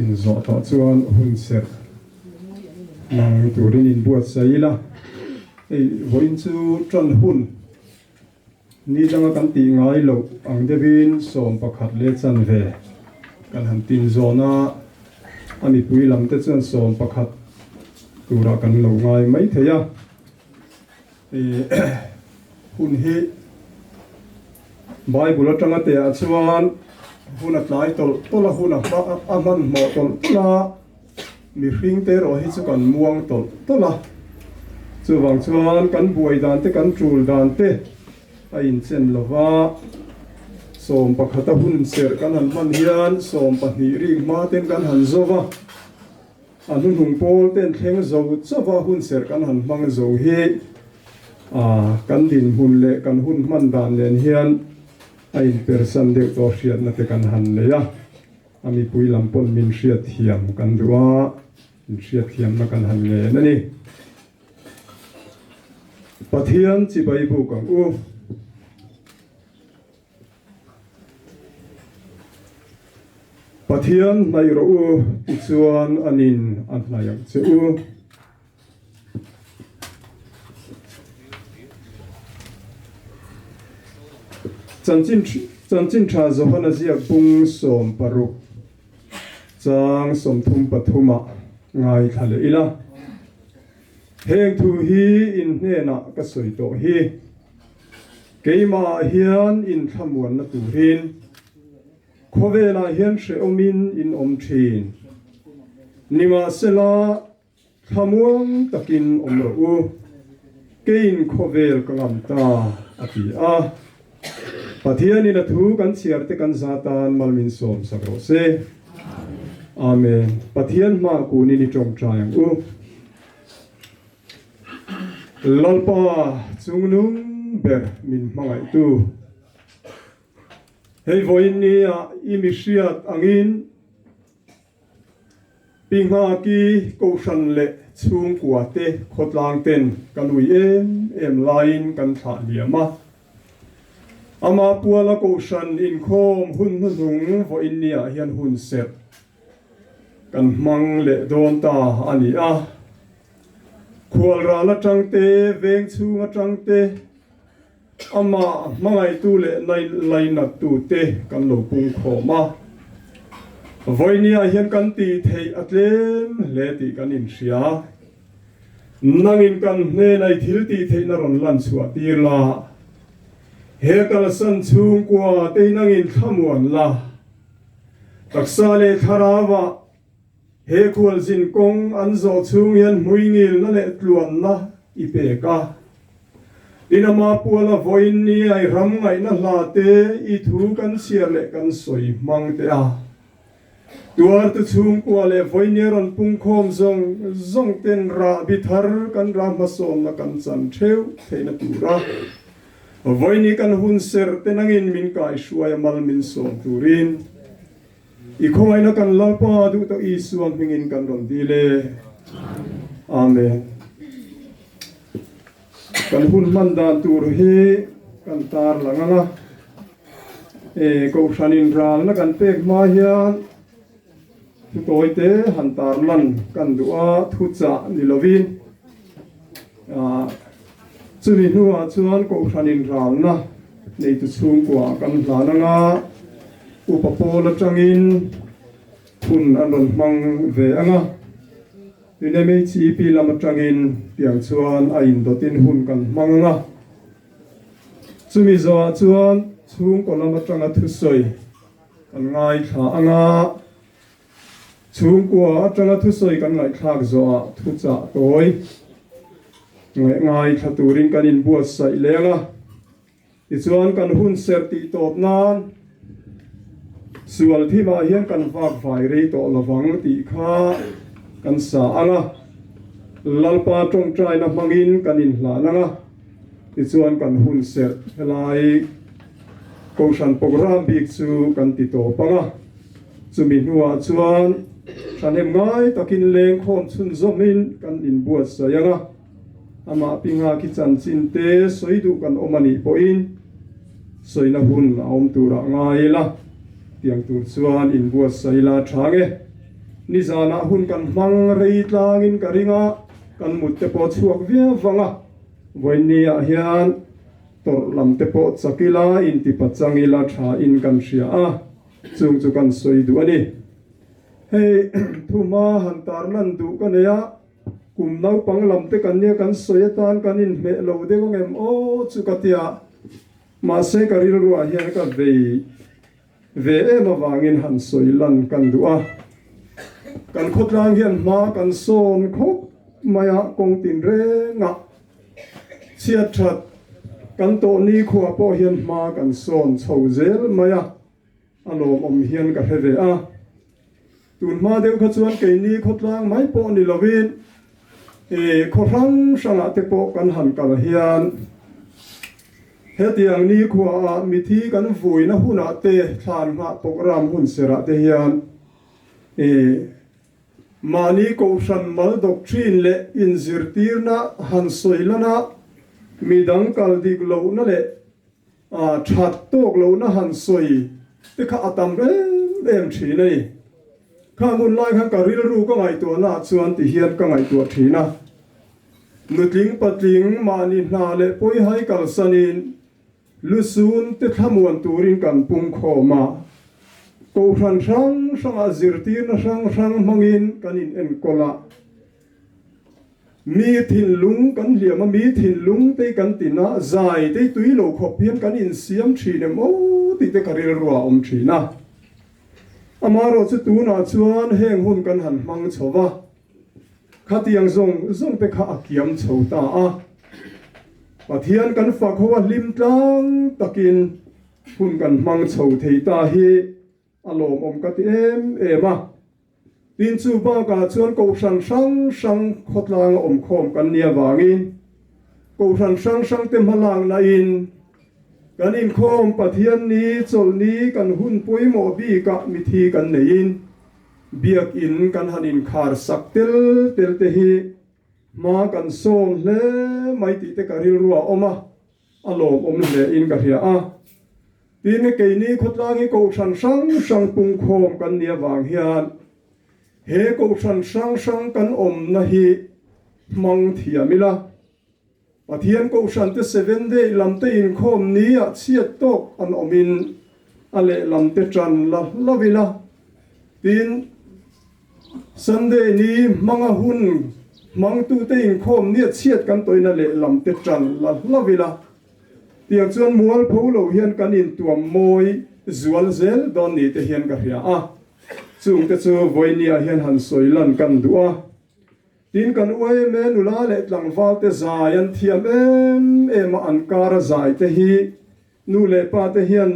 in zo ta chuan hun ser nang turin in buat saila ei voin chu tran hun ni danga kan ti ngai lo ang devin som pakhat le chan ve kan han tin zona ami pui lam te chan som pakhat tura kan lo ngai mai theya hun hi Bible atanga te a chuan hunat lai tol tola hunat aman mo tol tola mi hring te ro hi chu kan muang tol tola chuwang chuan kan buai dan te kan tul dan te a in chen lova som pakhata hun ser kan han man hian som pahni ri ma ten kan han zova anun hung pol ten thleng zo chawa hun ser kan han mang zo hi kan din hun le kan hun man dan len hian ai person de to hriat na te kan han le ya ami pui lampon min hriat hiam kan duwa in hriat hiam na kan han le na ni pathian chi bai bu kang u pathian nai ro u chuan anin an hnayang che u Chanchin tha zohana zia bung som paruk chang som thum pathuma ngai thale ila heng thu hi in hena ka soi to hi keima hian in thamuan na turin khovela hian hre omin in om thin nima sela thamuang takin omro u kein khovel kangam ta ati a pathian in a thu kan chiar te kan zatan malmin som sakro se amen pathian ma ku ni ni tong tryang u lalpa chungnung ber min mangai tu hei voin ni a imisiat angin pingha ki ko shan le chung kwa te khotlang ten kanui em lain kan tha liama ama puala ko shan in khom hun hung vo in nia hian hun set kan mang le don ta ani a khual ra la tangte veng chunga tangte ama mangai tu le nai laina tu te kan lo pung khoma voinia hian kan ti thei atlem le ti kan in sia nangin kan ne nai thil ti thei na ron lan chua tir la he kal san chung kwa te nangin thamuan la taksa le tharawa he khual zin kong an zo chung hian muingil na le tluan na ipeka inama puala voin ni ai ram ngai na la te I thu kan siar le kan soi mang te a tuar tu chung kwa le voin ni ron pung khom zong ten ra bithar kan ra ma som na kan chan theu theina tura voin ni kan hun ser te nangin min kai shuai mal min som turin I khomai na kan lapa du to I suang mingin kan ron dile amen kan hun manda tur he kan tar langanga ko shanin ral na kan pek ma hian tu toite han tar lan kan dua thu cha ni lovin chumi nuwa chuan ko shanin ral na nei tu chung kwa kan hlananga upapola tangin hun anon mang ve anga Tine mei chi pi lama tangin piang chuan a in dotin hun kan manganga chumi zawa chuan chung ko lama tanga thu soi kan ngai thla anga chung kwa tanga thu soi kan ngai thak zawa thu cha toi ngai thla turin kan in buat sai lenga I chuan kan hun ser ti top nan sual thi ma hian kan vak vai rei to lawang ti kha kan sa anga lalpa tong trai na mangin kan in hlananga ti chuan kan hun ser helai koshan program bik chu kan ti to panga chumi nuwa chuan thanem ngai takin leng khom chun zomin kan in buat sayanga ama pinga ki chan chin te soidu kan omani poin soina hun aum tura ngai la tiang tur chuan in buat saila thange ni zana hun kan mang rei tlangin karinga kan mutte po chhuak via wanga voinia hian tor lam te po chakila in ti pachangila tha in kan ria a chung chu kan soi du ani hei thuma han tar lan du kanaya kum nau pang lam te kan ne kan soyatan kan in me lo de ko ngem o chu katia ma se karil ruwa hian ka ve ema wangin han soilan kan du a kan khotlang hian ma kan son khop maya kong tin re nga chia that kan to ni khua po hian ma kan son chho zel maya alom om hian ka heve a tun ma deu kha chuan ke ni khotlang mai po ni lovin khorang sanga te po kan han kal hian hetiang ni khua mi thi kan vui na huna te thlan ma program hun sera te hian mani ko shan mal doctrine le in zirtirna han soilana midang kal dik lo na le that tok lo na han soi te kha atam em thi nei kha mun lai kha karil ru ka ngai to na chuan ti hian ka ngai to thina nutling patling mani na le poi hai kal sanin lusun te thamuan turin kan pung khoma ko ran sang a zirtir na sang mangin kanin en kola mi thin lung kan liama mi thin lung te kan tina zai te tui lo khop hian kan in siam thine mo ti te karil ruwa om thina amaro chu tu na chuan heng hun kan han mang chowa khatiang zong te kha akiam chhota a pathian kan fa khowa lim tlang takin hun kan mang chho theita hi alom om ka ti ema tin chu ba ka chuan ko sang khotlang om khom kan nia wangin ko sang te malang na in kan in khom pathian ni chol ni kan hun poimo bi ka mi thi kan nein biak in kan hanin khar sak tel te hi ma kan som hle mai ti te karil ruwa oma alom om le in ka ria a tin cái ní khốt lang câu sẵn sang bung khom kan nia vàng hiền he câu sẵn sang kan na hi mang thiamila pathian câu sẵn te 7 day lam te in khom ní a chiat tok an omin ale lam te tran la lavila tin Sunday ní manga hun mang tu te in khom ní chiat kan toina le lam te tran la lavila tiang chuan mual pho lo hian kan in tuam moi zual zel don ni te hian ka hria a chung te chu voinia hian han soilan kan du'a tin kan uai me nula le tlangwal te zayan thiam em an kara zai te hi nu le pa te hian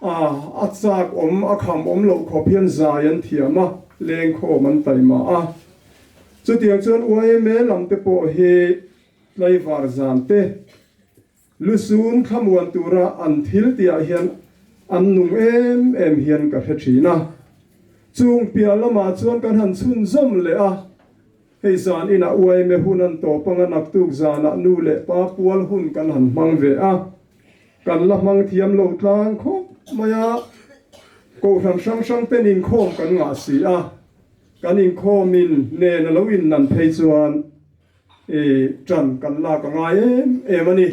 a chak om a kham om lo khop hian zayan thiama leng kho man taima a chu tiang chuan uai me lam te po hi lai var zan te lusun khamuan tura an thil tia hian an nung em hian ka thina chung pia lama chuan kan han chun zom le a hei zan ina uai me hunan to panga nak tuk zana nu le pa pual hun kan han mang ve a kan la mang thiam lo tlang kho maya ko sang sang ten in khom kan nga si a kan in khomin ne na lo in nan phei chuan tran kan la ka nga em ani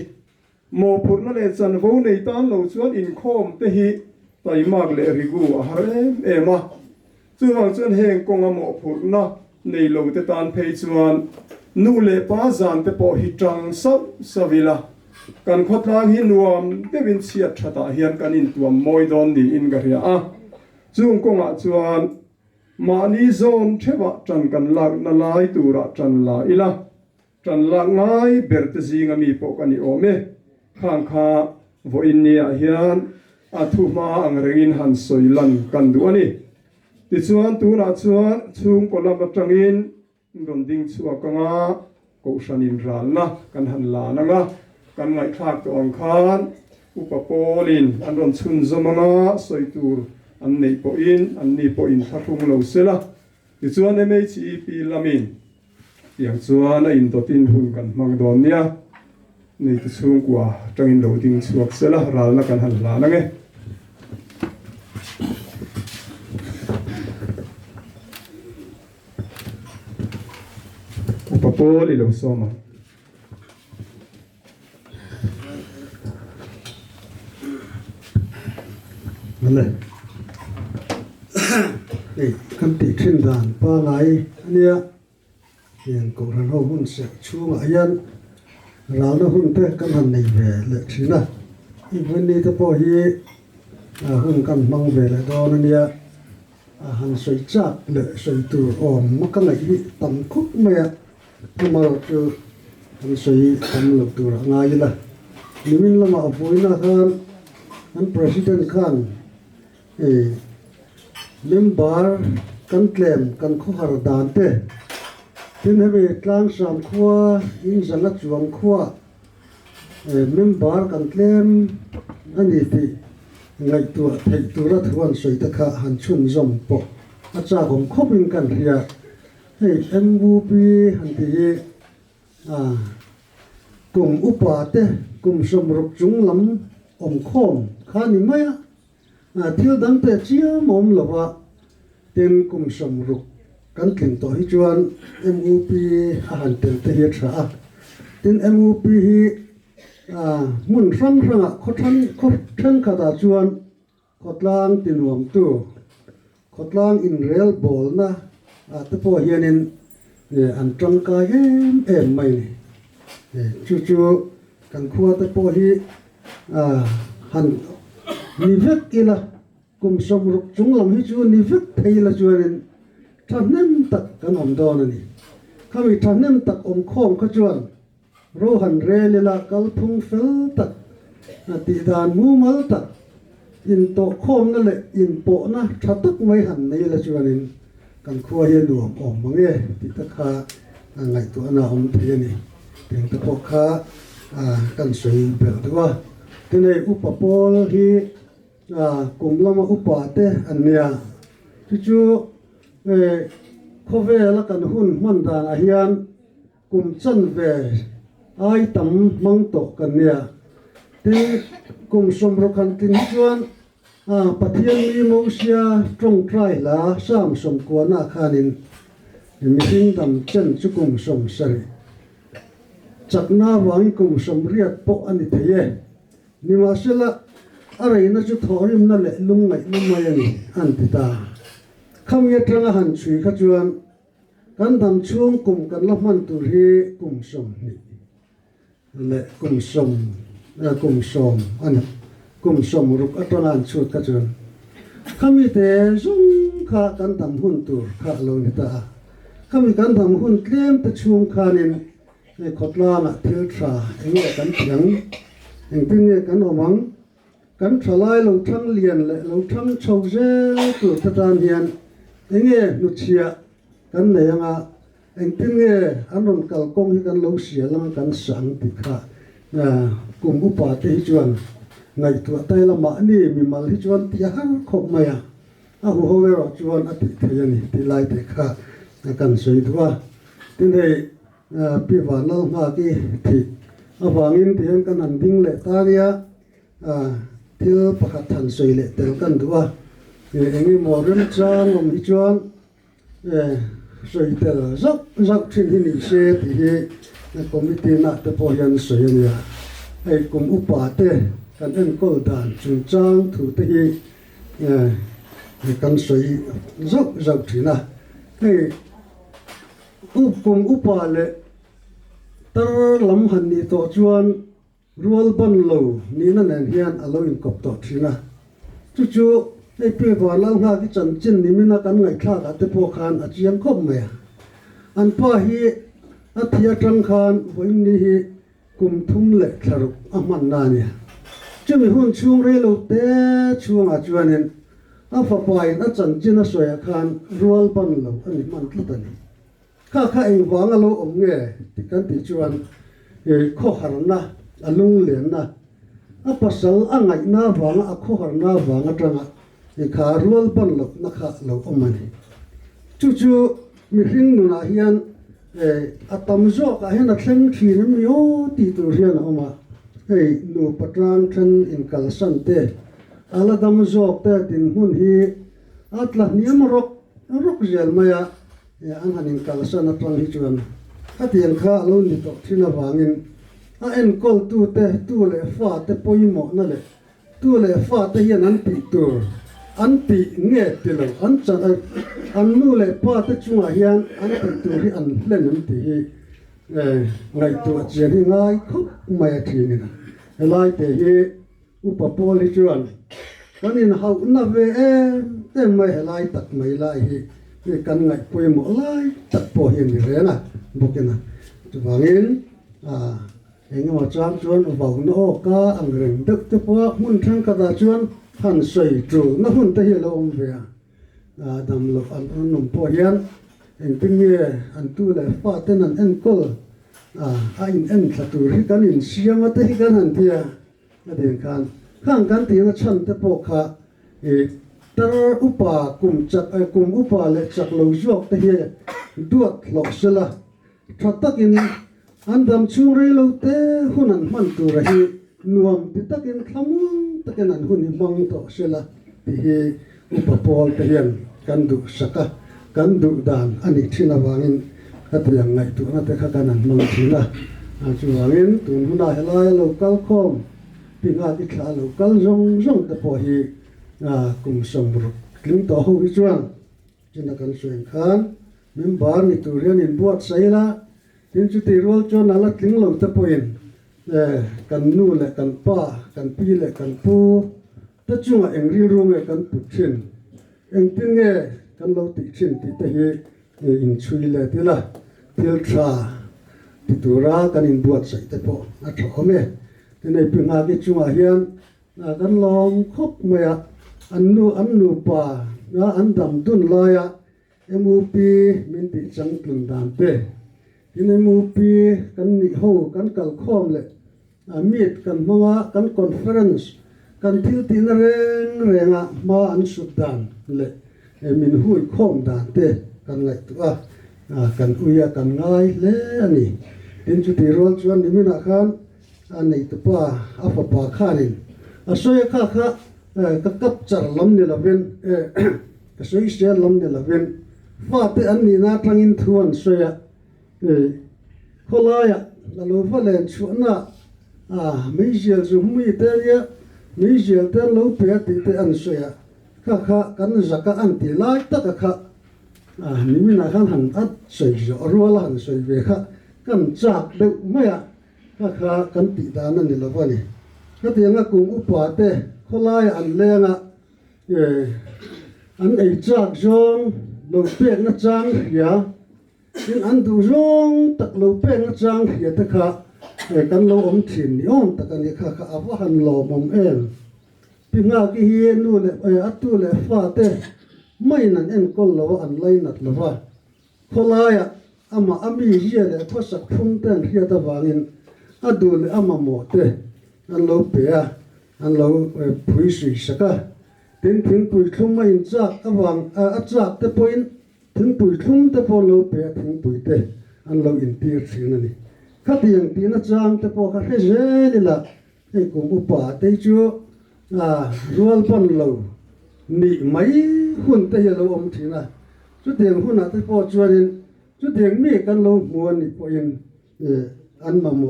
mo phur na le chan vo nei tan lo chuan in khom te hi tai mak le rigu a har ema chuwang chuan heng konga mo phur na nei lo te tan phei chuan nu le pa zan te po hi tang savila kan khotlang hi nuam te win chiat thata hian kan in tuam moi don ni in ga ria a chung konga chuan mani zon thewa tran kan lak na lai tura tran la ila tran la ngai berte zinga mi po kan i ome khang kha vo in nia hian a thu ma ang rengin han soilan kan du ani ti chuan tu na chuan chung kolam atangin ron ding chhuak anga ko sanin ral na kan han la na nga kan ngai thak to ang khan upapolin an ron chun zomanga soitur an nei po in an ni po in thathung lo sela ti chuan mhp lamin tiang chuan a in dotin hun kan mang don nia nei te chung kwa tangin lo ding chuak sela ral na kan han la na nge upapol ilo soma vale kan ti thin dan pa lai ania hian ko ran ho hun se chunga yan rau na hun te kan han nei ve le thina i vani te po hi hun kan mang ve le don ania han soi chak le soi tu om ma kan lai tam khúc me ma tu han soi tam lo tu ra ngai la nimin lama apoina khan han president khan member kan klem kan kho har dan te tin hebe tlang sam khwa in zala chuang khwa member kan klem ani ti ngai tu thei tu ra thuan soi ta kha han chun zom po acha gom khopin kan ria hei mvp han ti kum upa te kum som ruk chung lam om khom khani maya thil dang te chia mom lova ten kum som ruk kan tling to hi chuan mvp han tel te hi tha tin mvp hi mun rang ranga khothan khata chuan khotlang tinuam tu khotlang in rel bol na te po hianin an tangka em mai ni chu kan khua te po hi han nivek ila kum som ruk chung lam hi chu nivek theila chuanin thanem tak kan om don ani khami thanem tak om khom kha chuan rohan relila kalphung fel tak ti dan mu mal tak in to khom na le in po na thatak mai han nei la chuanin kan khua hi nuam om mange ti ta kha ngai to na om the ni teng ta po kha kan soi bel dewa tene upapol hi kumlama upate ania chu khove la kan hun man dan a hian kum chan ve ai tam mang to kan nia tin kum som ro kan tin chuan pathian mi mo sia trong trai la sam som ko na khanin mi hing tam chen chu kum som sari chakna wang kum som riat po ani theye ni ma sela arai na chu thorim na le lung ngai lum mai ani an tita kham ye tanga han chui kha chuan kan dam chung kum kan la man tu hi kum som ni le kum som an kum som ruk atona an chut ka chuan khami te zung kha kan dam hun tur kha lo ni ta khami kan dam hun tlem ta chung khanin e khotla na thil tha enge kan thiang eng pinge kan omang kan thalai lo thang lian le lo thang chho je tu ta tan hian enge nu chia kan ne anga eng pinge anon kal kong hi kan lo sia lang kan sang ti kha kum upa te hi chuan ngai tu tai lama ni mi mal hi chuan ti har khop maya a hu ho ro chuan a ti thayani ti lai te kha kan sei thua tin hei pi Vanlalnghaki thi awangin tiang kan an ding le taria thil pakhat than sei le tel kan thua engi moren chang om hi chuan sei tel zak thin hi ni se ti hi committee na te po hian sei ania ei kum upa te kan en kol dan chung chang thu te hi kan sei zak thina ei kum upa le tar lam han ni to chuan rual ban lo ni na nen hian alo in kop to thina chu ei pe Vanlalnghaki chan chin ni mina kan ngai thla ka te po khan a chiang khop me an pa hi a thia tang khan voin ni hi kum thum le tharuk a man na ni chumi hun chung re lo te chung a chuanin a fa pai a chan chin a soya khan rual ban lo ani man tlatani kha eng wanga lo om nge ti kan ti chuan kho harna alung len na a pasal a ngai na wanga a kho harna wanga tanga kha rual ban lo na kha lo omani chu mi hring nu na hian atam zo ka hen a thleng thi na mi o ti tur hian oma hei nu patran than in kalsan te ala dam zo te tin hun hi atla niam rok zel maya an hanin kalsan atang hi chuan atian kha lo ni to thina wangin a en kol tu le fa te poimo na le tu le fa te hian an ti tur an ti nge ti lo an chan an nu le pa te chunga hian an ti tur hi an hlen an ti hi ngai tu chian hi ngai khop mai a thi ni na elai te hi upapol hi chuan kanin hau na ve te mai helai tak mai lai hi kan ngai poimo lai tak po hian ni re na bukena chuwangin engema chang chuan vau no ka ang reng dak te po mun thang ka da chuan han sei tru na hun te hi lo om ve dam lo an num po hian eng tinge an tu le fa ten an en kol a in en thatu ri kan in siama te hi kan han thia na den kan ti na chan te po kha tar upa kum upa le chak lo jok te hi duat lo sela thatakin andam chung re lo te hunan man tu ra hi nuam ti takin thamung takin an hun mang to sela ti hi upapol te hian kan du saka kan du dan ani thina wangin katiang ngai tu na te kha kan an mang thina chu wangin tun huna helai lo kal khom pinga ti thla lo kal zong te po hi kum som ru kling to ho hi chuan china kan sueng khan member ni turian in buat saila tin chu ti rol chon ala kling lo te poin kan nu le kan pa kan pi le kan pu ta chunga eng ri ru nge kan pu thin eng tin nge kan lo ti thin ti te hi in chui le ti la til tha ti tura kan in buat sai te po a tho me tin nei pinga ki chunga hian kan lom khop me ya an nu pa na an dam dun la ya MUP min ti chang tlun dan pe in MUP kan ni ho kan kal khom le meet kan manga kan conference kan thil ti na renga ma an sudan le min hui khom dan te kan ngai tu kan uya kan ngai le ani in chu ti rol chuan ni mina khan anh này tụi pa áp pa khanin soi kha kha các cấp char lam ni la ven cái soi xe lam ni la ven phát te anh ni na trăng in thuan soi kholaya la lo valen chuana mấy giờ dùng mấy tên ya mấy giờ tên lâu bé thì tên ăn soi kha kha cái zaka ăn thì lại tất cả mình là khăn hẳn ắt soi rõ rồi là hẳn soi về kha cái chạc được mấy kha kha cái tỷ đa nên là vậy này cái tiếng cùng upa te kholaya ăn lên ăn ấy chạc rong lâu bé nó trăng ya nhưng ăn đủ rong tắc lâu bé nó trăng ya tất cả cái lâu thìn nhom tất cả những kha kha ava han lâu mom em pin ngao cái hiên nu lệ atu lệ pha te mấy lần em con lâu ăn lấy nát lâu va kholaya ama ami hiya lệ phá sắc không tên hiya ta vangin adu lệ ama mo te ăn lâu bé ăn lâu phui suy saka tiếng tiếng bụi thum mấy chạc avang chạc te point tiếng bụi thum te po lâu bé tiếng bụi te ăn lâu in tia xin này khát tiền tiền nó trang te po khát hết dễ đi là hay cùng upa te chu rual pon lâu nị mấy hun te lâu om thìn à chút tiền hun te po chuan chút tiền mi kan lâu mua nị po in ăn mà mo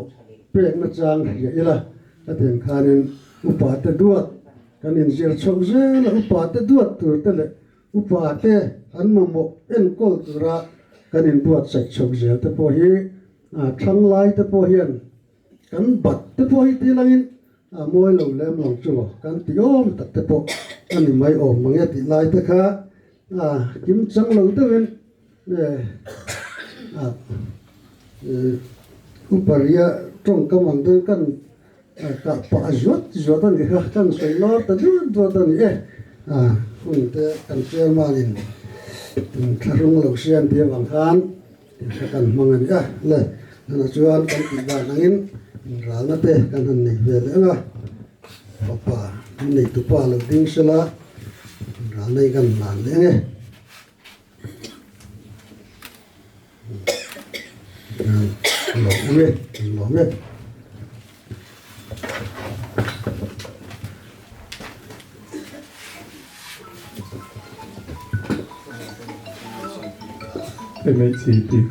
bé nó trang vậy là cái tiền khanin upa te duat kan in zir chok ze la upa te duat tur te le upa te an ma mo en kol tura kan in duat sai chok ze te po hi thang lai te po hian kan bat te po hi ti langin moi lo lem long chu kan ti om tak te po ani mai om mangi ti lai te kha kim chang lo te wen uparia trong kamang te kan cả pa ruột anh cái kan soi lo ta ruột anh hun te kan chơi mà nên tharung lo sian te wang khan kan mangan le na chuan kan ti ba nangin ral na te kan han nei ve le nga papa nei tu pa lo ding sela ral nei kan nan le nge lo me mấy chi tiết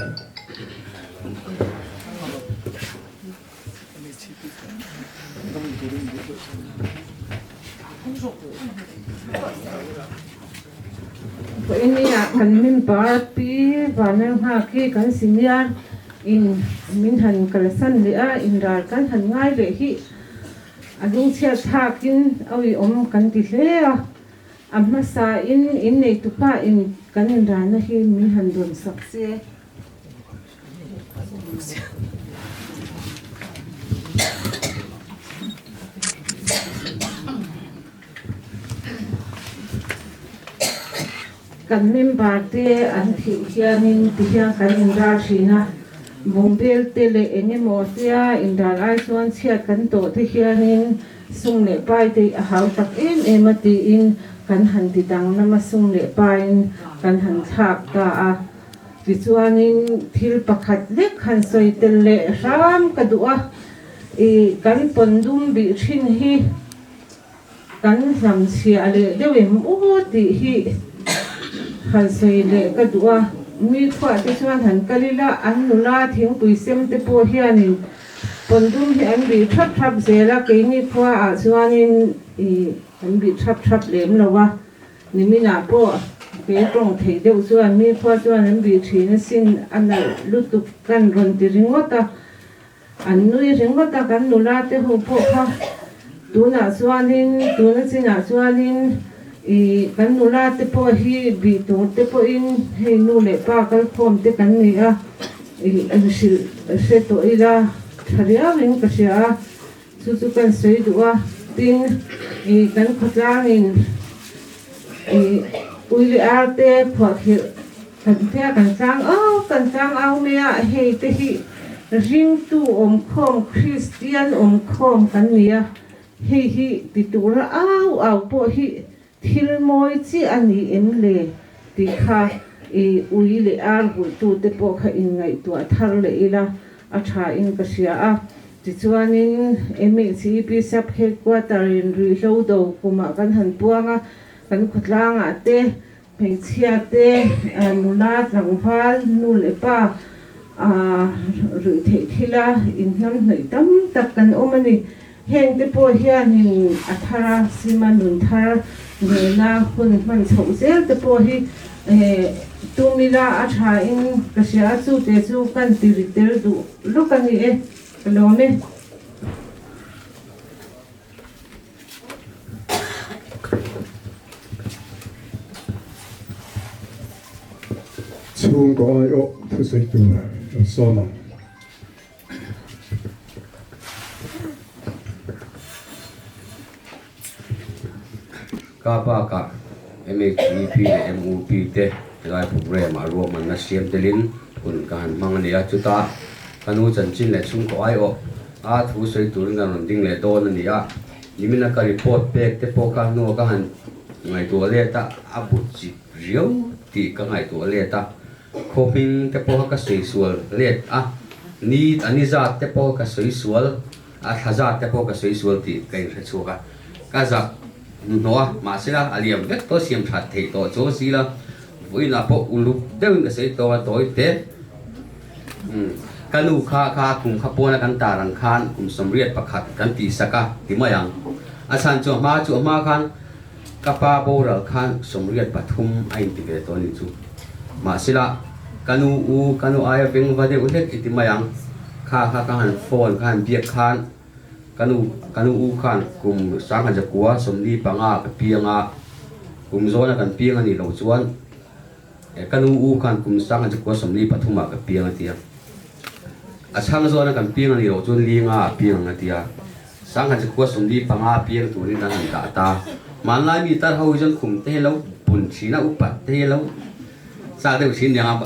ini kan min party Vanlalnghaki kan senior in min han kalasan lea in rar kan han ngai le hi adung chia thakin awi om kan ti hle amma sa in nei tupa in kan in rar na hi min han don sakse kan min party an thi hianin ti hian kan in rar thina Bombel tele enge motia in dar ai chuan chhiat kan to te hianin sung le pai te a hau tak emati in kan han ti dang nama sung le pain kan han thak ta a ti chuanin thil pakhat lek han soi tel le ram ka du'a kan pondum bi thin hi kan ram chhia le dewem u ti hi han soi le ka du'a mi khwa te chuan han kalila an nula thing pui sem te po hianin pondum hi an bi thap zela ke ni khwa a chuanin an bi thap lem lawa nimina po ke tong thei deuh chuan mi khwa chuan an bi thina sin an lutu kan ron ti ringota an nui ringota kan nula te hu po kha tuna china chuanin kan nula te po hi bi to te po in he nu le pa kal khom te kan ni a an sil se to ila tharia wing ka sia chu kan sei duwa tin kan khotlang in uili arte phok hi kan thia kan chang au me a he te hi ring tu om khom Christian om khom kan ni a hi ti tura au po hi thil moi chi ani en le ti kha ui le ar hu tu te po kha in ngai tu thar le ila a tha in ka sia a ti chuanin MECP sub headquarter in ri hlo do kuma kan han puanga kan khutlanga te pheichhia te nula tlangwal nu le pa ri thei thila in nam hnoi tam tak kan omani heng te po hianin athara sima nun thar nena hun man chho zel te po hi tumila a tha in kasia chu te chu kan tir du lukani e kalome chung ko ai o thu sei tu so na kapa ka MECP le MUP te lai program a ro man na siam telin kun kan mangania chuta kanu chanchin le chung ko ai o a thu sei tur na ron ding le don ania nimina ka report pek te po ka no ka han ngai tu le ta abu chi riau ti ka ngai tu le ta khoping te po ka sei sual le a ni ani za te po ka sei sual a thaza te po ka sei sual ti kai re chuka ka za noa ma sila aliam vek to siam that thei to cho sila voi na po ulu deun ka sei to toi te kanu kha kum khapona kan tarang khan kum somriat pakhat kan ti saka ti mayang asan chu ma khan kapa boral khan somriat pathum ain ti ve to ni chu ma sila kanu aya veng vade ulek iti mayang kha han phone khan biak khan kanu u khan kum sang ja kwa somni panga ka pianga kum zona kan pianga ni lo chuan kanu u khan kum sang ja kwa somni pathuma ka pianga tia achang zona kan pianga ni lo chuan linga pianga tia sang ja kwa somni panga piang tu ni dan ta ta manlai mi tar ho jang kum te lo pun china upat te lo sa de sin yang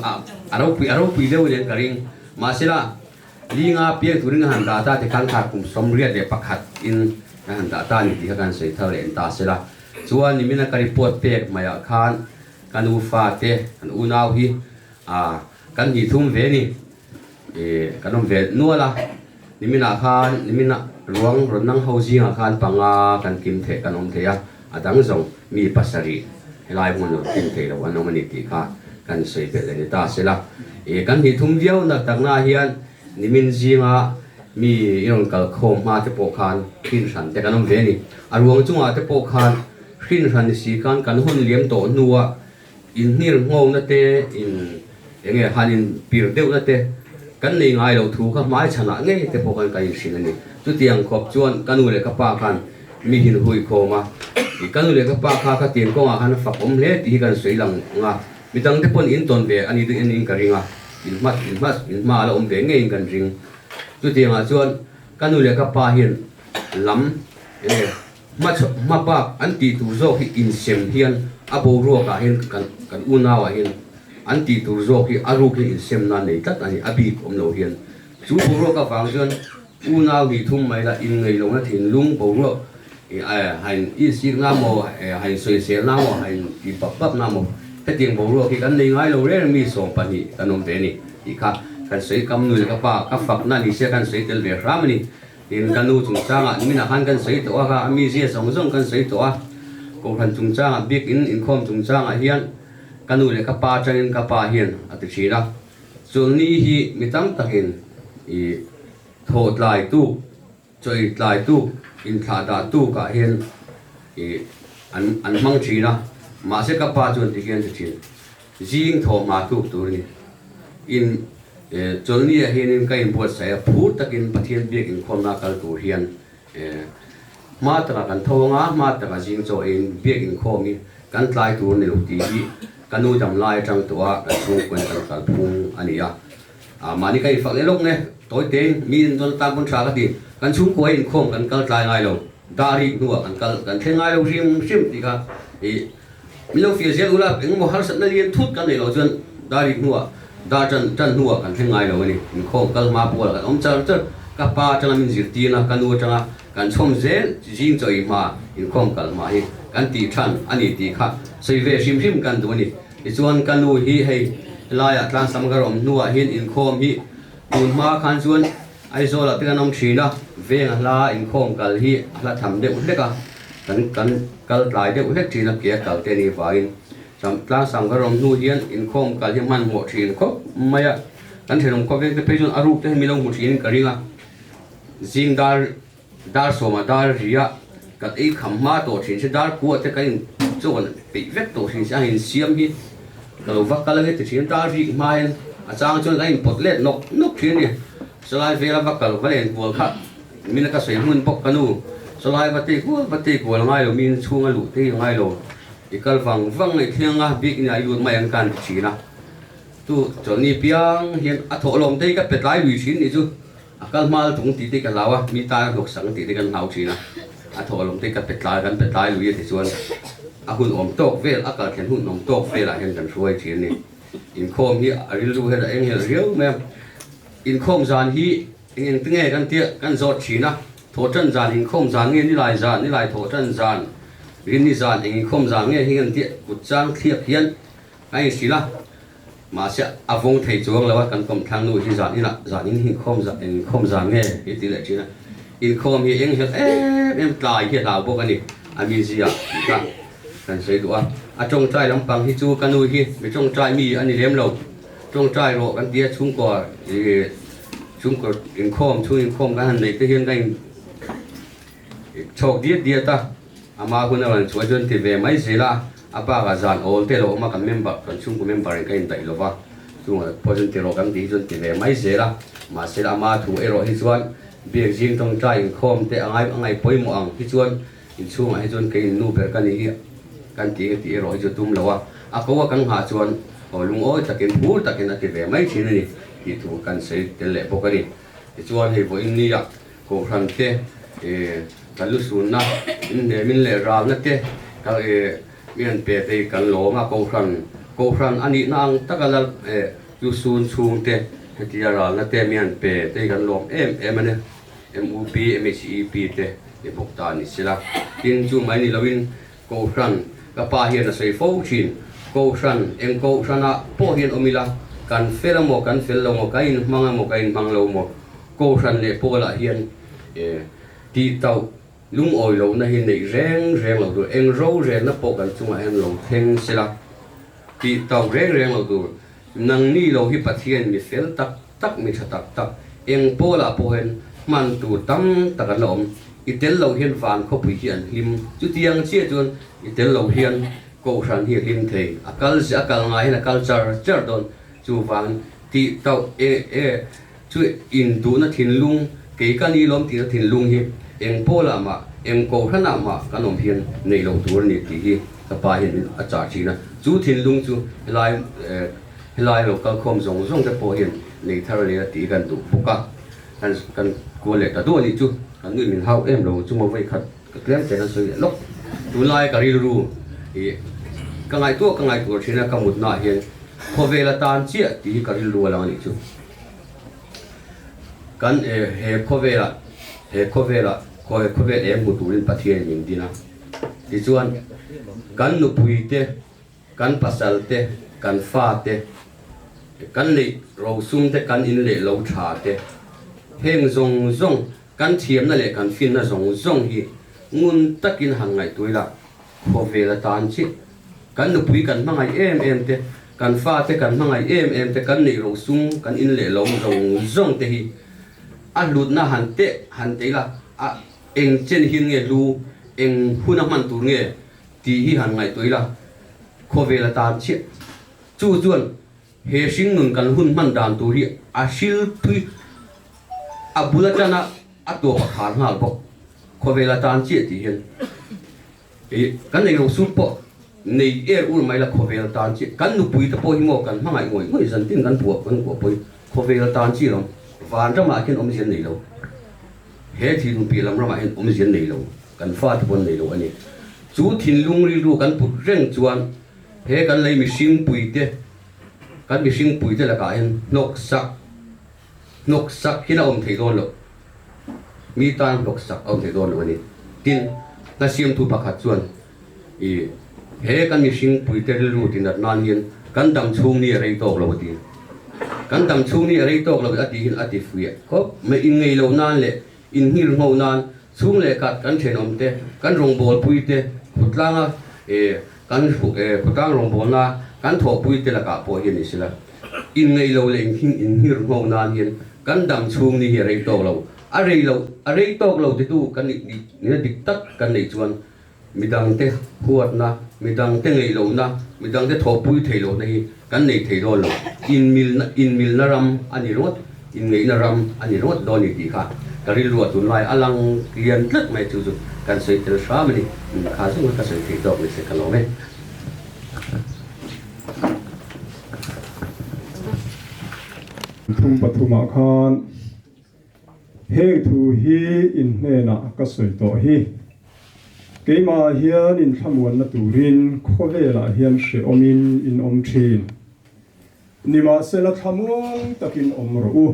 aro pi le wen karing ma sila linga piang tu ring han ta te kan kha kum somriat de pakhat in han ta ni ti kan sei thar en ta sila chuan ni mina ka report pek maya khan kan u fa te kan u nau hi kan hi thum ve ni kanom ve nuala ni mina ruang ron nang ho jinga khan panga kan kim the kanom the ya adang zong mi pasari helai mon no kim the lo anomani ti kha kan sei pe le ta sila kan hi thum viau na takna hian nimin jinga mi iron kal khom ma te po khan khin san te kanom ve ni aruang chunga te po khan khin san si kan hun liam to nuwa in nir ngong na te in enge hanin pir deu na te kan nei ngai lo thu kha mai chana nge te po kan kai sin ani tu tiang khop chuan kanu le ka pa khan mi hin hui khoma i kanu le ka pa kha tin ko nga han fa om le ti kan sei lang nga mi tang te pon in ton ve ani tu in karinga in ma la om ve nge in kan ring tu tiang a chuan kanu le ka pa hin lam enge ma pa an ti tu zo hi in sem hian abo ro ka hin kan unawa hin anti turzo ki aru ki sem na nei tat ani abi kom lo hian chu ro ka wang chuan unaw ni thum mai la in ngei lo na thin lung bo ro hain i sik na mo hain soi se na mo hain i pap na mo te ting bo ro ki kan nei ngai lo re mi so pa ni kanom ve ni i kha kan sei kam nu ka pa ka fak na ni se kan sei tel ve ram ni in kanu chung changa ni na han kan sei to ka ami se song song kan sei to a ko kan chung changa big in khom chung changa hian kanu le ka pa changin ka pa hian ati chira chulni hi mitam takin i thot lai tu choi lai tu in tha da tu ka hian i an mang chira ma se ka pa chun ti hian chin jing tho ma tu tur ni in chulni hian in ka in bo sa phu takin pathian biak in khom na kal tu hian ma ta kan thonga ma ta ka jing cho in biak in khomi kan tlai tu ni lu ti hi kanu jam lai tang tua ka chu kwen kal phung ania mani kai fak le lok ne toy te mi in don ta bon tra ka ti kan chung ko in khom kan kal tlai ngai lo dari nuwa kan the ngai lo rim ti ka e mi lo fi zel ula eng mo har sat na lien thut kan nei lo chuan dari nuwa da chan nuwa kan the ngai lo ni in khom kal ma pol kan om char ka pa chang min zir ti na kanu changa kan chom zel jing choi ma in khom kal ma hi kan ti than ani ti kha sei ve rim kan du ni i chuan kanu hi hei laya tlang sam garom nuwa hin in khom hi tun ma khan chuan ai zo la tenga nom thina veng la in khom kal hi la tham de uleka kan kal tlai de ulek thina ke kal te ni vain sam tlang sang garom nu hian in khom kal hi man mo thin khop maya kan thenom ko vek te pejun arup te milong mu thin karinga jing dar soma dar ria kat ei khamma to thin se dar ku te kain chon pe vek to thin sa hin siam hi kalau vak kala te thin dar ri main achang chon kain potlet nok thin ni salai vela vak kal valen bol kha min ka sei hun pok kanu salai bati ku ngai lo min chunga lu te ngai lo ikal wang ngai thianga big ni ayu mai an kan china tu choni piang hian a tho lom te ka petlai lui chin ni chu akal mal tung ti te ka lawa mi ta lok sang ti te kan nau china a tho lom te ka petlai lui ti chuan a hun om tok vel akal khen hun om tok vel a hen kan ruai chin ni in khom hi aril lu he da eng hel riau mem in khom zan hi eng tinge kan tia kan zot china tho chân zan in khom zan nge ni lai tho chân zan rin ni zan eng khom zan nge hi kan tia kut chang thiap hian ai sila mà sẽ avong thầy chuông là kan kom thang nu hi zan ina zan in khom zan nge hi ti le china in khom hi eng hel em tlai hi la bo kan ni ami zia kan sei do a trong trai lam pang hi chu kan nu hi me trong trai mi ani lem lo trong trai ro kan tia chung ko in khom kan nei te hian kan chok dia ta ama hun awan chua jon ti ve mai zela apa ga zan ol te lo ma kan member kan chung ko member kan dai lo wa chung pojon te ro kan ti jon ti ve mai zela ma sela ma thu ero hi chuan biak jing tong trai in khom te angai poimo ang hi chuan in chung ai jon ke nu ber kan ni kan ti ero hi chu tum lo wa a ko kan ha chuan lung oi takin bul takin ati ve mai chin ni ti thu kan sei te le pokari ti chuan he vo in ni ya ko ran te kalu sunna in ne min le ra na te ka mian pe te kan lo ma ko ran ani nang takala lu sun chung te ti ra na te mian pe te kan lo em ane MUP MHEP te e bokta ni sila tin chu mai ni lawin ko ran ka pa hian na sei fo chin ko ran em ko rana po hian omila kan fel mo kain mang lo mo ko ran le po la hian ti tau lung oi lo na hin nei reng lo du eng ro re na po kan chunga en lo theng sila ti tau reng lo du nang ni lo hi pathian mi fel tak mi tak eng po la po hen man tu tam takalom itel lo hian van kho pui hian lim chu tiang che chun itel lo hian ko ran hi lim thei akal ngai na culture don chu van ti tau chu in tu na thin lung ke ka ni lom ti na thin lung hi eng pola ma eng ko thana ma kanom hian nei lo tur ni ti hi ka pa hian a cha chi na chu thin lung chu helai lo kal khom zong te po hian nei thar le ti kan du puka kan ko le ta do ni chu kan nui min hau em lo chu mo vai khat ka klem te na so ye lok tu lai ka ri ru e ka ngai tu thina ka mut na hian kho vela tan chi ti ka ri lu la ni chu kan he kho vela ko em mu turin pathian ning dina ti chuan kan nu pui te kan pasal te kan fa te kan le ro sum te kan in le lo tha te heng zong kan thiam na le kan fin na zong hi ngun takin hangai tuila kho vela tan chi kan nu pui kan mangai em te kan fa te kan mangai em te kan nei ro sum kan in le lo zong te hi a lut na han te la a eng chen hin nge lu eng huna man tur nge ti hi han ngai toila kho vela tan chi chu chuan he sing nun kan hun man dan tur hi a sil thui a bulatana a to khar ngal bo kho vela tan chi ti hian e kan nei ro sum po nei ur mai la kho vela tan chi kan nu pui ta po hi mo kan mangai ngoi zan tin kan pu kan ko poi kho vela tan chi rom van ra ma kin om jen nei lo he thi nu pi lam ra ma hen om jen nei lo kan fa ta pon nei lo ani chu thin lung ri lu kan pu reng chuan he kan lei mi sim pui te la ka hen nok sak hina om thei don lo mi tan nok sak om thei don lo ani tin na sim thu pakhat chuan e he kan mi sim pui te lu tin dat nan hian kan dam chung ni rei tok lo ti kan dang chung ni rei tok lo ati hin ati fuya ko me in ngei lo nan le in hil ngau nan chung le kat kan then om te kan rong bol pui te khutlanga kan khutang rong bol na kan tho pui te la ka po hi ni sila in ngei lo le in hil ngau nan hin kan dang chung ni rei tok lo a rei tok lo te tu kan ni dik tak kan nei chuan midang te huat na midang te ngei lo na midang te tho pui thei lo nei kan nei thei lo in mil na ram ani rot in ngei na ram ani rot do ni ti kha kari lu tu lai alang kian tlat mai chu chu kan sei tel sha mani kha su ka sei thei dok ni se ka lo me thum pathuma khan he thu hi in me na ka sei to hi keima hian in thamuan na turin khovela hian she omin in om thin nima sela thamuang takin om ro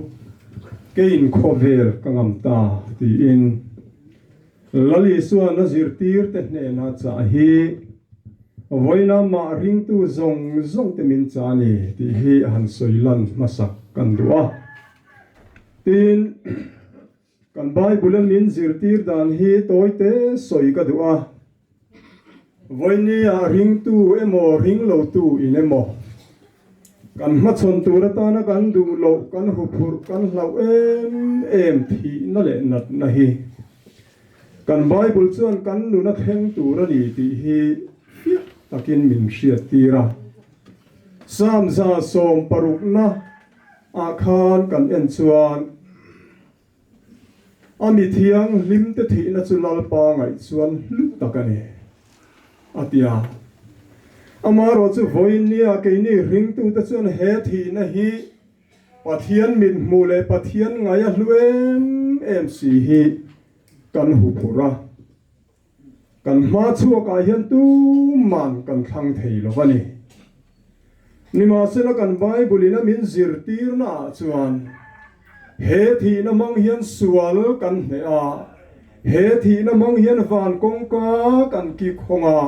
kein khovel kangam ta ti in lali suan na zirtir te hne na cha hi voina ma ring tu zong te min cha ni ti hi han soilan masak kan duwa tin kan Bible min zirtir dan hi toite soi ka duwa voini a ring tu emo ring lo tu in emo kan ma chon tu ra ta na kan du lo kan hu phur kan lau em thi na le nat na hi kan Bible chuan kan nu na theng tu ra ni ti hi takin min hriat tira sam za som paruk na a khan kan en chuan ami thiang lim te thi na chulal pa ngai chuan lut takani atia amaro chu voinia ke ni ring tu ta chuan he thi na hi pathian min mule pathian ngaya hluem mc hi kan hu phura kan ma chu ka hian tu man kan thang thei lo wani nima sela kan Bible ina min zirtir na chuan he thi na mang hian sual kan he a he thi na mang hian van kong ka kan ki khonga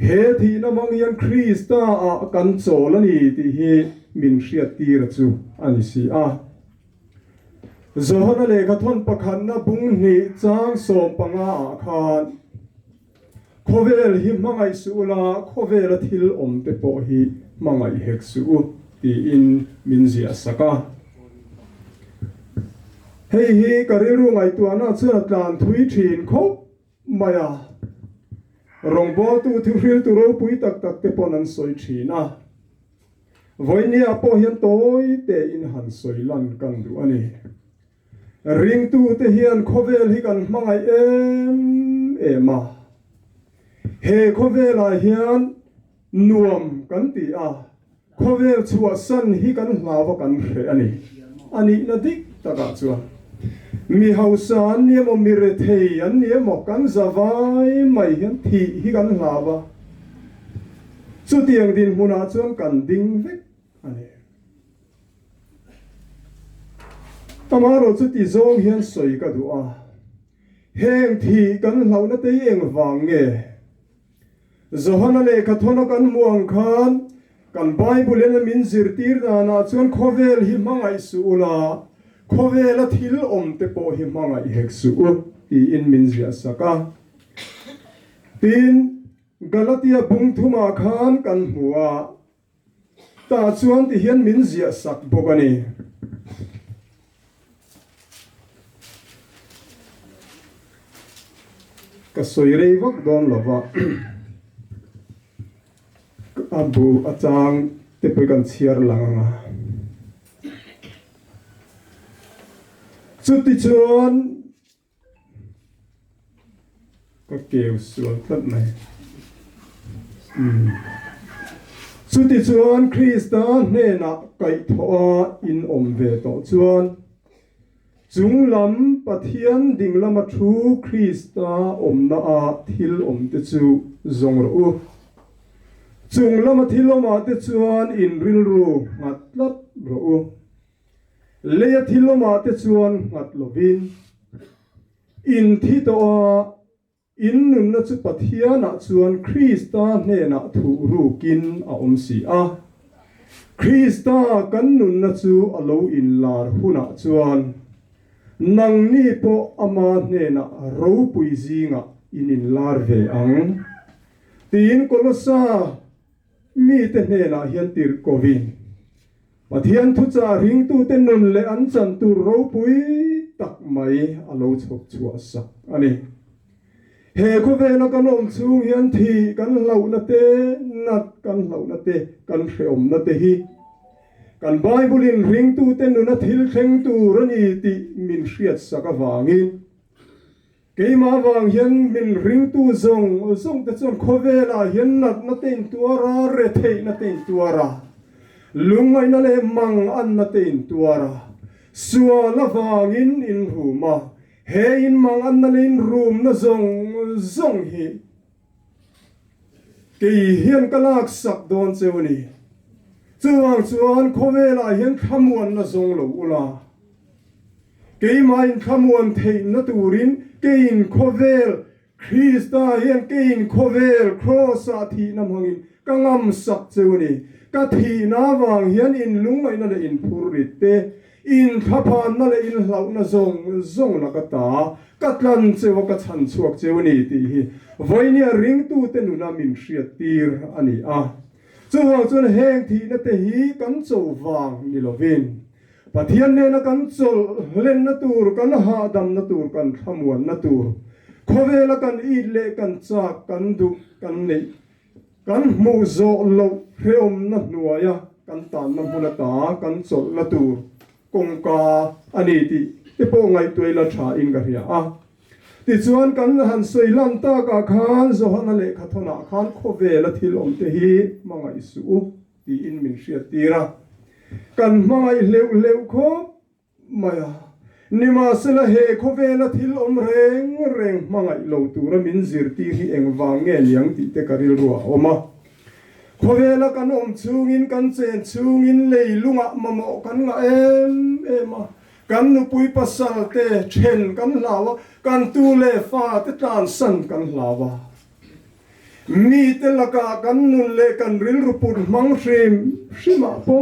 he thi na mang hian Krista a kan chol ani ti hi min hriat tir chu ani si a zohana le ka thon pakhan na bung ni chang som panga a khan khovel hi mangai sula khovel thil om te po hi mangai hek su ti in min zia saka hei hi kariru ngai tuana chuna tlan thui thin khop maya rongbo tu thil tu ro pui tak tak te ponan soi thina voini apo hian toi te in han soi lan kan du ani ring tu te hian khovel hi kan mangai ema he khovela hian nuam kan ti a khovel chua san hi kan hlawa kan hre ani na dik taka chuan mi hausan ni mo mi re thei an ni mo kan zawai mai hian thi hi kan hlawa chu tiang din huna chuan kan ding vek ani tamaro chu ti zong hian soi ka du a heng thi kan hlau na te eng wang nge zohana le ka thona kan muang khan kan Bible ena min zirtir na chuan khovel hi mangai su la khovel a thil om te po hi mangai hek su ti in min zia saka tin Galatia bung thuma khan kan hua ta chuan ti hian min zia sak bokani ka soirei vak don lova abu achang te pe kan chiar langa chuti chuan ka keu sual tat mai chuti chuan Krista hne na kai thoa in om ve to chuan chung lam pathian ding lama thu Krista om na a thil om te chu zong ro chung lama thiloma te chuan in ril ru ngatlat ro leya thiloma te chuan ngat lovin in thi to in nun na chu pathiana chuan Krista hne na thu ru kin a om si a Krista kan nun na chu alo in lar huna chuan nang ni po ama ne na ro pui zinga in lar ve ang tin kolosa mi te ne na hian tir kovin pathian thu cha ring tu te nun le an chan tu ro pui tak mai alo chok chua sak ani he ko ve na kan om chung hian thi kan lo na te nat kan lo na te kan hreom na te hi kan Bible in ring tu te nu na thil thleng tu rani ti min hriat saka wangin keima wang hian min ring tu zong te chon khovela hian nat na ten tuara re thei na ten tuara lungai na le mang an na ten tuara suwa la wangin in huma he in mang an na le in room na zong hi ke hian kalak sak don chewni chuan khovela hian khamuan na zong lo ula keima in khamuan thei na turin kein khovel Krista hian kein khovel cross a thi na mangin kangam sak chewni ka thi na wang hian in lungai na le in phurit te in thaphan na le in hlau na zong na ka ta katlan chewa ka chan chuak chewni ti hi voinia ring tu te nu na min hriat tir ani a chuan heng thi na te hi kan chou wang ni lovin pathian ne na kan chol len na tur kan ha dam na tur kan thamuan na tur khovela kan i le kan cha kan du kan nei kan mu zo lo hreom na nuaya kan tan na huna ta kan chol na tur kongka ani ti te po ngai toila tha in ga ria a ti chuan kan han soilam ta ka khan zo hana le khathona khan khovela thil om te hi mangai su ti in min hria tira kan mangai leu kho maya nima sela he khovela thil om reng mangai lo tura min zir ti hi engwang nge liang ti te karil ruwa oma khovela kan om chungin kan chen chungin leilunga mamo kan nga ema kan nu pui pasal te chen kan lawa kan tu le fa te tan san kan lawa mi te laka kan nun le kan ril rupun mang shima po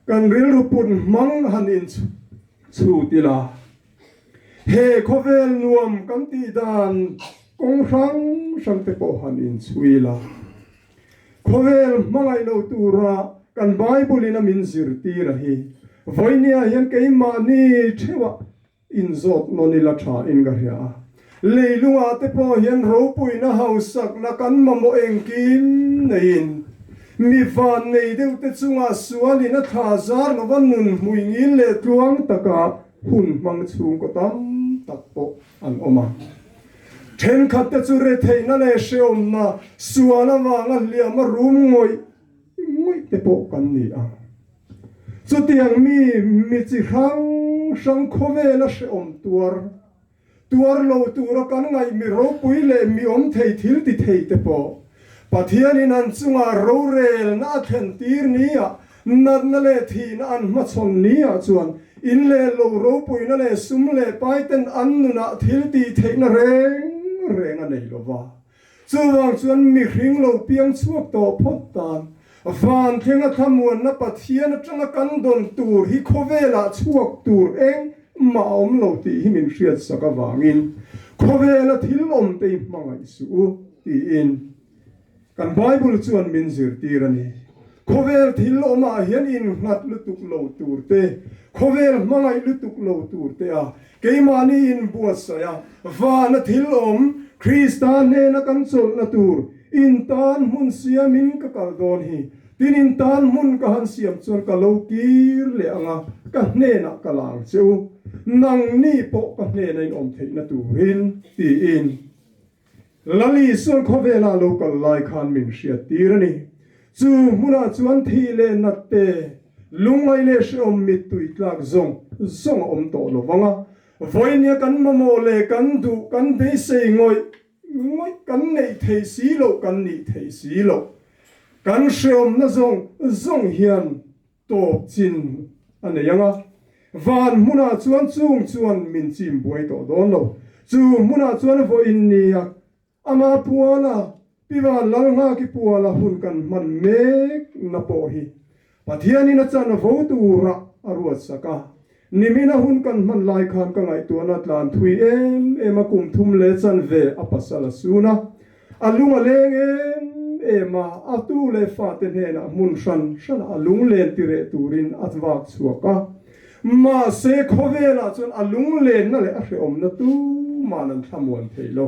kan ril rupun mang hanin chu tila he khovel nuam kan ti dan kong sang te po hanin chuila khovel mangai lo tura kan Bible ina min zir tira hi voinia hian keima ni thewa in zot noni la tha in ga ria leilunga te po hian ro pui na hausak na kan mamo engkim nein mi van nei deu te chunga suali na tha zar no van nun muingin le tuang taka hun mang chung ko tam tak po an oma then khat te chu re theina le sheom na suala wanga liam rum ngoi te po kan ni a chu tiang mi chi sang khovela sheom tuar lo tura kan ngai mi ro pui le mi om thei thil ti thei te po pathian in an chunga ro rel na then tir nia nat na le thi na an ma chon nia chuan in le lo ro pui na le sum le pai ten an nu na thil ti thei na reng a nei lo wa chuwang chuan mi hring lo piang chuak to phot tan van thenga thamuan na pathian atanga kan don tur hi khovela chuak tur eng ma om lo ti hi min hriat saka wangin khovela thil om te mangai su ti in kan Bible chuan min zir tirani khovel thil oma hian in ngat lutuk lo tur te khovel mangai lutuk lo tur te a keimani in buasaya van thil om Krista ne na kan chol na tur in tan mun siamin ka kaldon hi tinin tan mun ka han siam chuan ka lo kir le anga ka hne na kalang cheu nang ni po ka hne na in om thei na turin ti in lali sun khovela local lai khan min hria tirani chu muna chuan thi le natte lungai le shom mit tui tlak zong om to lo wanga voinia kan mamo le kan du kan be sei ngoi kan nei thei si lo kan ni thei si lo kan shom na zong hian to chin ane yanga van muna chuan min chim buai to don lo chu muna chuan vo in ni ama puana pi Vanlalnghaki puala hun kan man mek na po hi pathian in chan vo tu ra arwat saka nimina hun kan man lai khan ka ngai tu na tlan thui em akum thum le chan ve apasala suna alunga leng ema atu le fa ten hena mun shan alung len tire turin atwak chuaka ma se khovela chon alung len na le a hre om na tu manan thamon theilo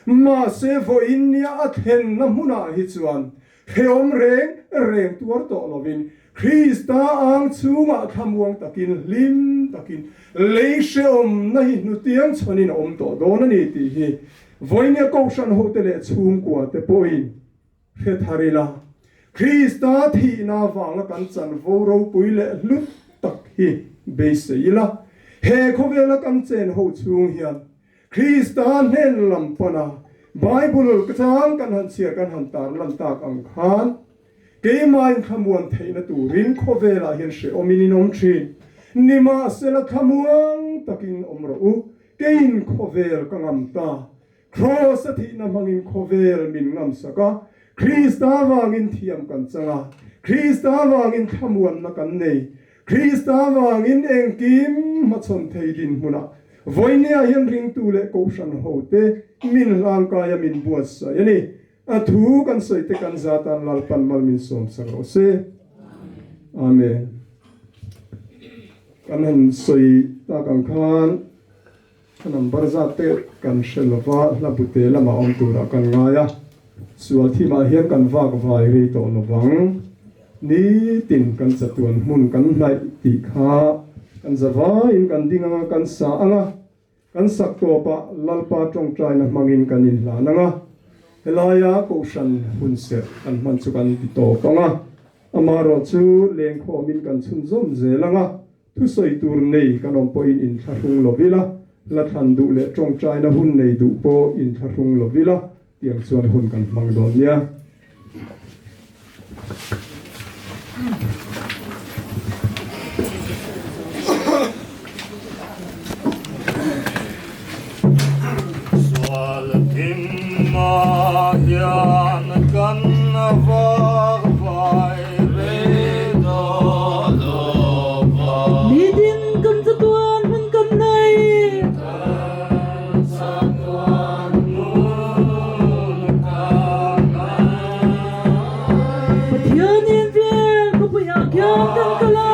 ma se vo inia athen na muna hi chuan heom reng tuar to lovin Krista ang chunga thamuang takin lim takin leishe om na hi nu tiang chonin om to don ani ti hi voinia koshan hotele chung kwa te poin he tharila Krista thi na wanga kan chan vo ro puile lut tak hi beiseila he khovela kan chen ho chung hian Krista nen lampana Bible katang kan han sia kan han tar lan tak ang khan ke main khamuan theina turin khovela hian she omininom thin nima sela khamuang takin omro u kein khovel kangam ta cross athi na mangin khovel min ngam saka Krista wangin thiam kan changa Krista wangin khamuan na kan nei Krista wangin engkim machon theidin huna voinia hian ring tu le koshan hote min langkaya min buasa yani athu kan soite kan zatan lalpan mal min som sagro se amen kan han soi ta kan khan kanam barzate kan shelwa la bute lama om tura kan ngaya sual thi ma hian kan wak vai ri to lowang ni tin kan chatuan mun kan nai ti kha kan zawa in kan dinga kan sa anga kan sak to pa lalpa tong trai na mangin kan in la nanga helaya ko shan hun se kan man chu kan ti to panga amaro chu leng kho min kan chun zom ze langa thu soi tur nei kan om point in tharung lovila la than du le tong trai na hun nei du po in tharung lovila tiang chuan hun kan mang don nia Yan kan var vai re do do va Nidin kan satuan hun kan nai satuan mun kana pathian in vel ko puya kyam kan kala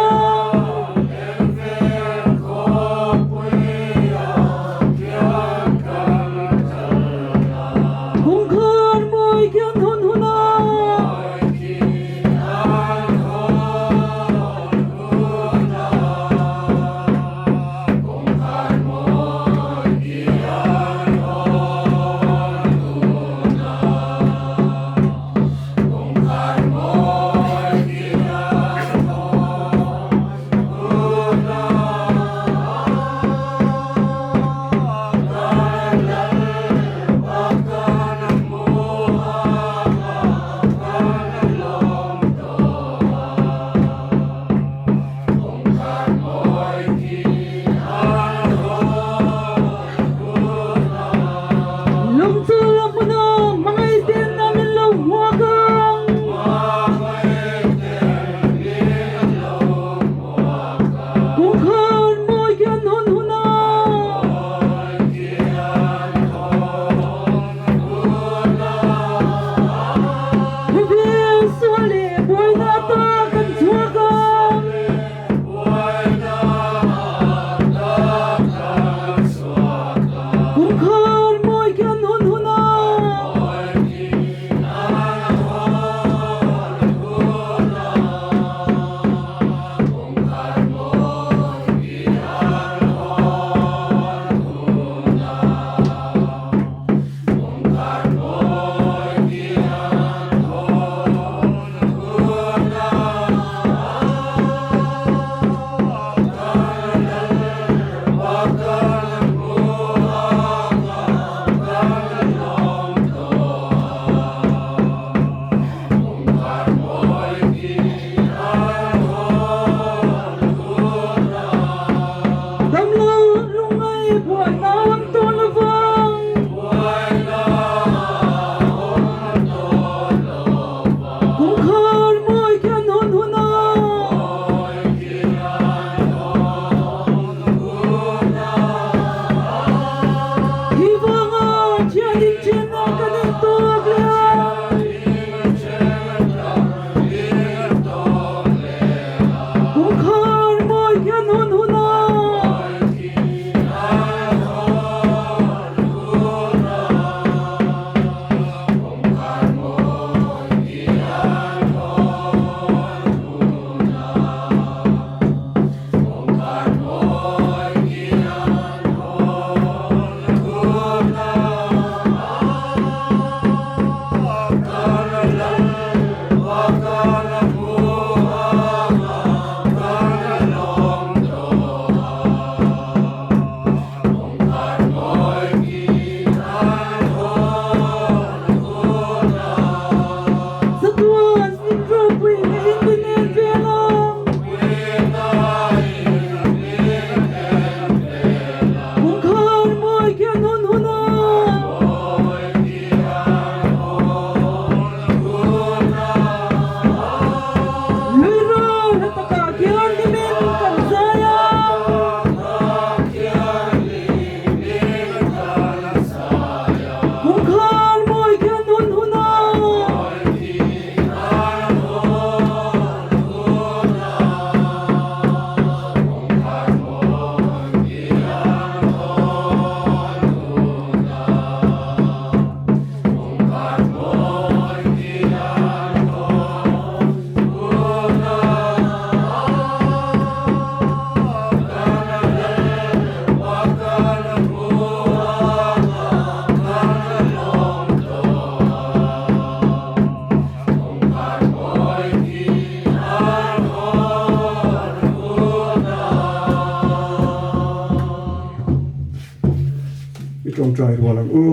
trai rualang u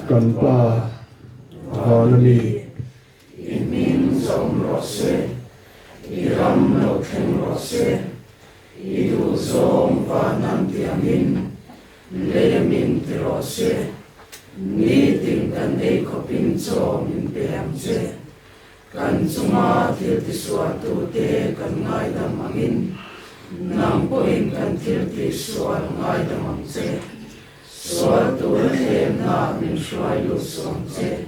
kan pa hanami Imin som rose, iram lo khen rose, idu som vanam tiamin, lemin ti rose, ni ting kan ei kopin som in peam se, kan suma til ti suatu te kan ngai damangin, nang poin kan til ti sual ngai damang se, suatu hem na min shuai lu som se.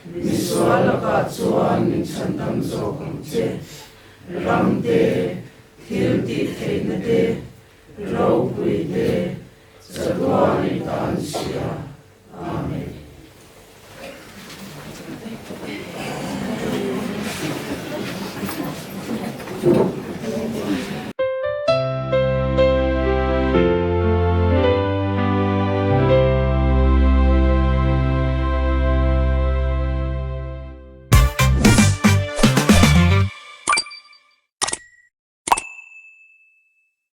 Miswala ka chuan min chantam zokam che ram te thil ti theina te ro pui te chadwani tan sia amen